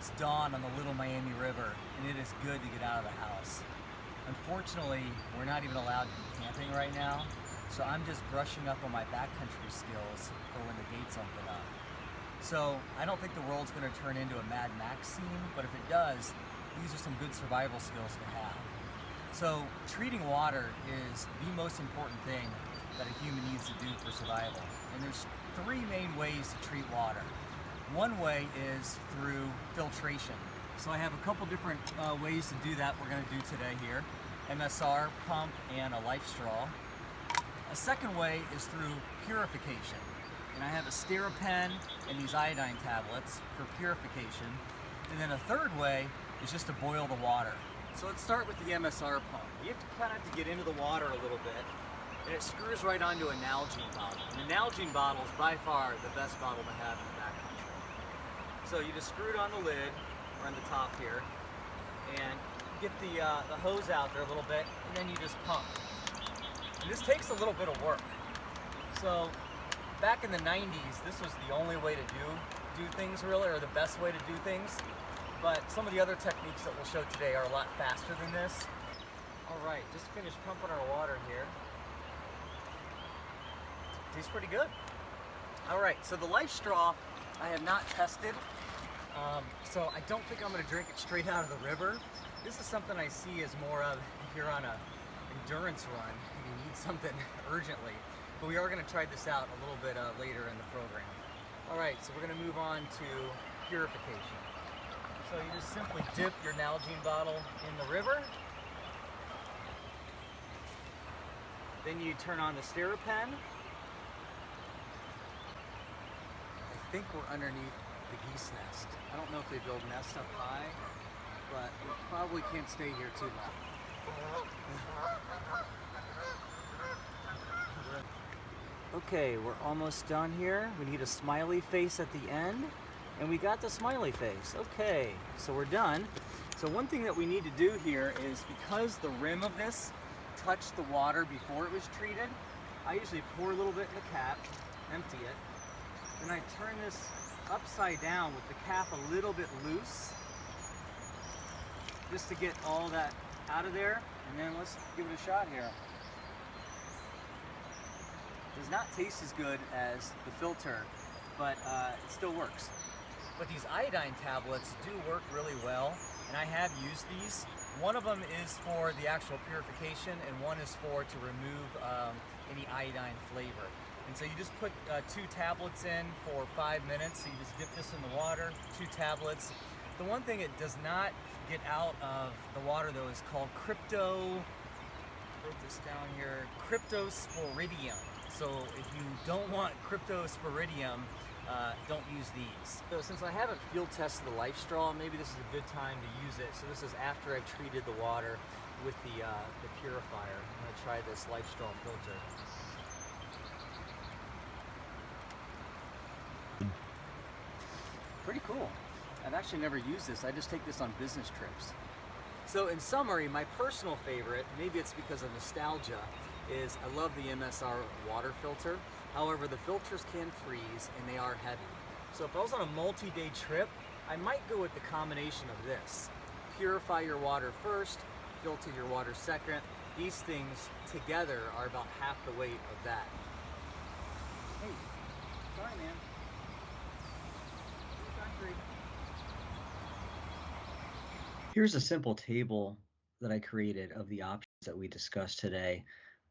It's dawn on the Little Miami River, and it is good to get out of the house. Unfortunately, we're not even allowed to be camping right now, so I'm just brushing up on my backcountry skills for when the gates open up. So I don't think the world's going to turn into a Mad Max scene, but if it does, these are some good survival skills to have. So treating water is the most important thing that a human needs to do for survival. And there's three main ways to treat water. One way is through filtration. So I have a couple different ways to do that we're going to do today here. MSR pump and a life straw. A second way is through purification. And I have a SteriPen and these iodine tablets for purification. And then a third way is just to boil the water. So let's start with the MSR pump. You have to kind of get into the water a little bit, and it screws right onto a Nalgene bottle. And the Nalgene bottle is by far the best bottle to have in the backcountry. So you just screw it on the lid, or on the top here, and get the hose out there a little bit, and then you just pump. And this takes a little bit of work. So back in the 90s, this was the only way to do things really, or the best way to do things. But some of the other techniques that we'll show today are a lot faster than this. All right, just finished pumping our water here. Tastes pretty good. All right, so the life straw I have not tested, so I don't think I'm gonna drink it straight out of the river. This is something I see as more of if you're on a endurance run and you need something urgently. But we are gonna try this out a little bit later in the program. All right, so we're gonna move on to purification. So you just simply dip your Nalgene bottle in the river. Then you turn on the SteriPen. I think we're underneath the geese nest. I don't know if they build nests up high, but we probably can't stay here too long. Okay, we're almost done here. We need a smiley face at the end. And we got the smiley face. Okay, so we're done. So one thing that we need to do here is, because the rim of this touched the water before it was treated, I usually pour a little bit in the cap, empty it, then I turn this upside down with the cap a little bit loose, just to get all that out of there, and then let's give it a shot here. It does not taste as good as the filter, but it still works. But these iodine tablets do work really well, and I have used these. One of them is for the actual purification, and one is to remove any iodine flavor. And so you just put 2 tablets in for 5 minutes. So you just dip this in the water, 2 tablets. The one thing it does not get out of the water though is called cryptosporidium. So if you don't want cryptosporidium, don't use these. So since I haven't field tested the life straw, maybe this is a good time to use it. So this is after I've treated the water with the purifier. I'm going to try this life straw filter. Pretty cool. I've actually never used this. I just take this on business trips. So in summary, my personal favorite, maybe it's because of nostalgia, is I love the MSR water filter. However, the filters can freeze and they are heavy. So if I was on a multi-day trip, I might go with the combination of this. Purify your water first, filter your water second. These things together are about half the weight of that. Hey, sorry man. Here's a simple table that I created of the options that we discussed today,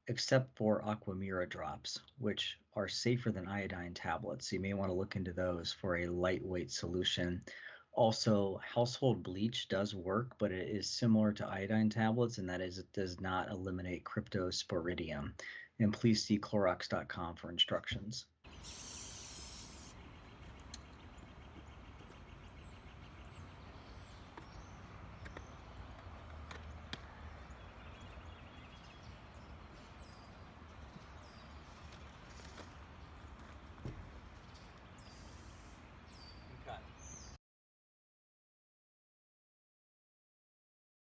except for Aquamira drops, which are safer than iodine tablets. So you may want to look into those for a lightweight solution. Also, household bleach does work, but it is similar to iodine tablets, and that is it does not eliminate cryptosporidium. And please see Clorox.com for instructions.